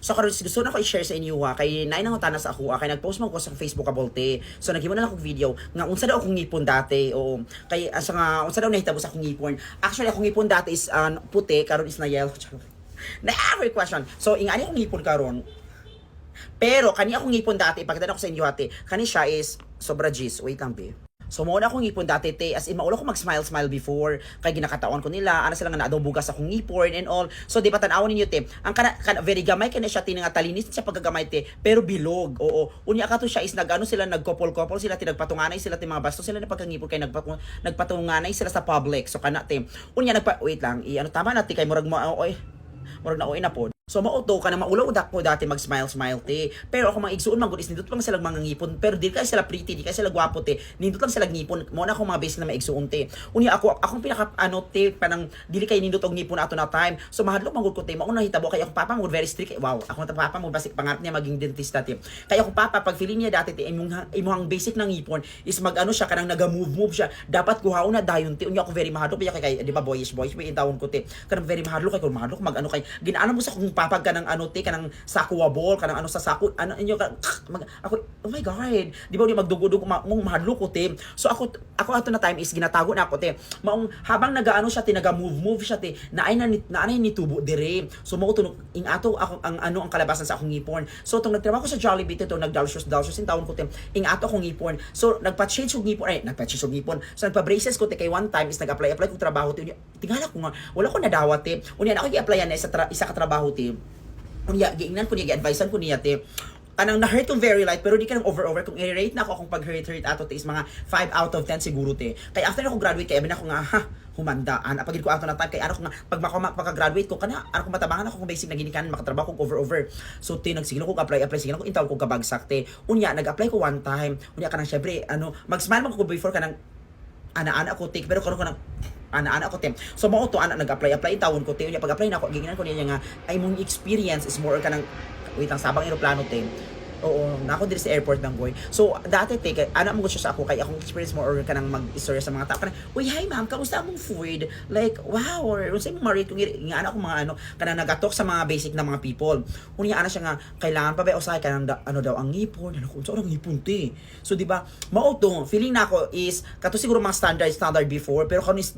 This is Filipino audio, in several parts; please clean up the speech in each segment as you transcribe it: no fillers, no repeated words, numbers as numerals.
So karon gusto na ko i-share sa inyo ha kay naay nang tanas ako kay nag-post man ko sa Facebook kabolte. So naghimo na lang akong video nga unsa daw akong ngipon dati. Oo. Kay asa nga unsa daw nahitabo sa akong ngipon. Actually akong ngipon dati is puti karon is na yellow. Na every question. So ingani akong ngipon karon. Pero kani akong ngipon dati pagkita ko sa inyo ate. Kani siya is sobra G's. Wait lang be. So mao na akong ngipon dati te as in maulo ko mag-smile before kay ginakatawan ko nila ana sila nga naadong bugas akong ngipon and all. So di ba tan-awon ninyo te ang kana very gamay kani siya tinga talinis siya pagkagamay te pero bilog. Oo. Unya ka to siya is nagano sila nagkopol-kopol sila tinagpatunganay sila ti mga basto sila na pagkangipon kay nagpatunganay sila sa public. So kana te unya wait lang ano tama na te kay murag mo oy murag na oy na pod. So mauto ka na maulaw udak ko dati mag-smile te. Pero ako mga igsuon man gud is nindot lang sila mga ngipon pero di kay sila pretty, di kay sila gwapo te. Nindot lang sila ngipon. Mo na ako mga basic na maigsuon te. Unya akong pinaka te panang dili kay nindot og ngipon ato na time. So mahadlok man gud ko te. Mao na hitabo kay akong papa mo very strict. Wow, ako na papa mo basic pangarap niya maging dentista te. Kay akong papa pag feeling niya dati te imong basic na ngipon is magano siya kanang naga-move siya. Dapat kuhaon na dayon te. Unya ako very mahadlok kay di ba boyish may intawon ko te. Kanang very mahadlok kay kun mahadlok magano kay ginaano mo sa kung papa kanang te kanang sakuwabol kanang ano sa sako ano inyo ako oh my god di ba ni magdugudog mong mahadlok ko te. So ako ato na time is ginatago na ako te maong habang nagaano siya te naga-move siya te naay ni tubo dire. So mao tunog ing ato ako ang ang kalabasan sa akong ngipon. So tong nagtrabaho ko sa Jollibee to nagdalsyos in taon ko te ing ato akong ngipon. So nagpa-change og ngipon so nagpa-braces ko te kay one time is nag-apply ko trabaho te tingala ko nga wala ko nadawat te unya na ako gi-applyan na isa ka trabaho te. Unya giingnan ko niya gi-advisean ko niya te kanang na-hurt ko very light pero di ka nang over kung i-rate na ako kung pag-hurt ato te is mga 5 out of 10 siguro te. Kay after ako graduate kay ako nga humanda ana pagid ko ato na time kay ano ko nga pag maka-graduate ko kana ano ko matabangan ako kung basic na ginikan makatrabaho ko over. So te nagsigilo ko apply sigilo ko intawon ko kabagsak te. Unya nag-apply ko one time. Unya kanang syempre mag-smile man ko before kanang ana ko te pero karon kanang ana ko te. So mao to ana nag-apply tawon ko te unya pag-apply na ako giginan ko niya nga ay mong experience is more kanang wait lang sabang eroplano te. Oo, nako diri sa airport ng boy. So dati te ana mo gusto sa ako kay akong experience more or kanang mag-istorya sa mga tao kanang uy hi ma'am kamusta among food like wow or unsa imong ma-rate kung nga ana ko mga kanang nagatok sa mga basic na mga people. Unya ana siya nga kailangan pa ba usahay kanang ano daw ang ngipon ano kung saan ang ngipon te. So di ba mao to feeling nako is kato siguro mga standard before pero karon is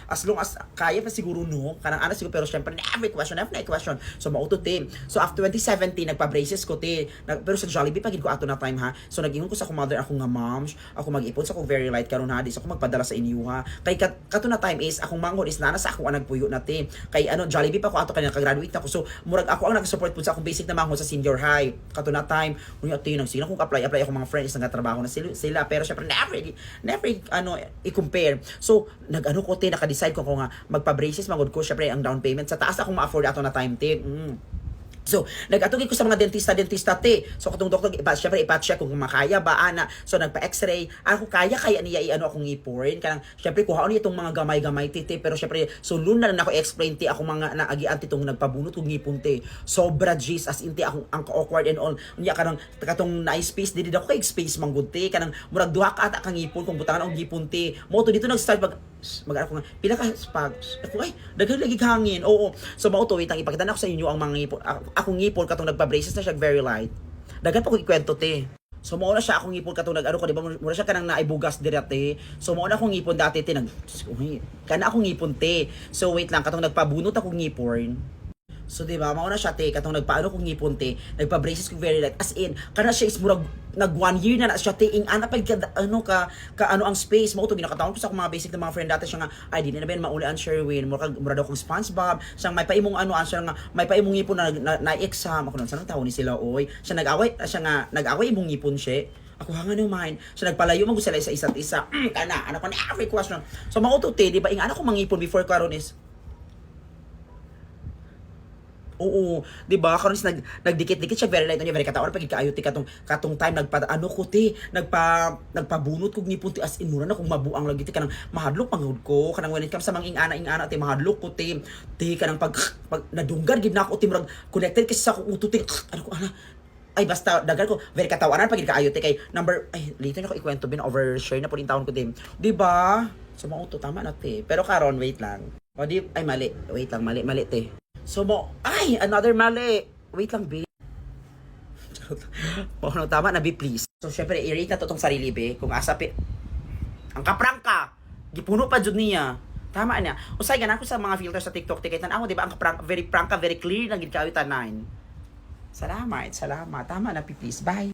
as long as kaya pa siguro no kanang ana siguro pero syempre every question. So mao to te. So after 2017 nagpa-braces ko te pero sa Jollibee pagid ko ato na time ha. So nag-ingon ko sa akong mother ako nga ma'am, ako mag-ipon sa akong very light karon ha, di sa ako magpadala sa inyo ha. Kay kato na time is akong manghod is nana sa akong nagpuyo natin. Kay Jollibee pa ko ato kanya ka-graduate ako. So murag ako ang nag-support pud sa akong basic na manghod sa senior high. Kato na time, unya ati nang sino kung apply ako mga friends nga trabaho na sila pero syempre never i-compare. So nag-ano ko te naka-decide ko nga magpa-braces magod ko syempre ang down payment sa taas akong ma-afford ato na time te. So, nag-atugid ko sa mga dentista te. So, katong doktor, syempre ipa-check kung makaya ba, ana. So, nagpa-x-ray. Ako kaya niya akong ngipon. Kanang, syempre, kuhaon niya itong mga gamay-gamay te. Pero, syempre, so, luna na ako explain te. Ako mga naagian itong nagpabunot kong ngipon te. Sobra G's as in te. Akong awkward and all. Niya, katong na-space, dili ako kay space manggod te. Kanang, murag duha ka ata kang ngipon kung butangan ang ngipon te. Mo to dito nag-start mag-ano ko nga, pila ka spags. Ako ay, daghan lagi hangin. Oo. So, mao to, wait lang, ipakita na ako sa inyo ang mga ngipon. Akong ngipon katong nagpa-braces na siya very light. Daghan pa ko ikwento te. So mao na siya akong ngipon katong nag-ano ko di ba mura siya kanang naibugas direte. So mao na akong ngipon dati te kana akong ngipon te. So wait lang katong nagpabunot akong ngipon. So diba, mao na siya te katong nagpaano kong ngipon te, nagpa-braces ko very light as in kana siya is murag nag 1 year na siya te ing ana pag ano ang space mo to ginakataon ko sa akong mga basic na mga friend dati siya nga ay di na ben maulian Sherwin mura daw kong SpongeBob siyang may paimong siya nga may paimong ngipon na exam ako nun sanang tawo ni sila oy siya nag-away imong ngipon siya. Ako hanga no mind. So nagpalayo man sila sa isa't isa. Kana ano pa ni every question. So mao to te di ba ing ana ko mangipon before karon is oo, 'di ba? Karon is nagdikit-dikit siya very light unya very kataon pagid kaayo ti katong time nagpabunot kog ngipon ti as in mura na kung mabuang lagi ti kanang mahadlok pangud ko kanang when it comes sa manging ana ti mahadlok ko ti kanang pag nadunggan gid na ako ti murag connected kasi sa akong utot ti ano ko ana ay basta dagan ko very katawanan pagid kaayo ti kay number ay later na ko ikwento bin overshare na pud in taon ko din 'di ba? So mao to tama na ti pero karon wait lang o di ay mali wait lang mali te. So mo, ay, another mali. Wait lang, babe. Oh, no, tama na, be please. So, syempre, i-rate na to tong sarili, be. Kung asa, ang kaprangka, gipuno pa jud niya. Tama na. Usay gan ako sa mga filters sa TikTok, tikay tan-aw, di ba? Ang very prangka, very clear lang gid kayo tanan. Salamat. Tama na, be please. Bye.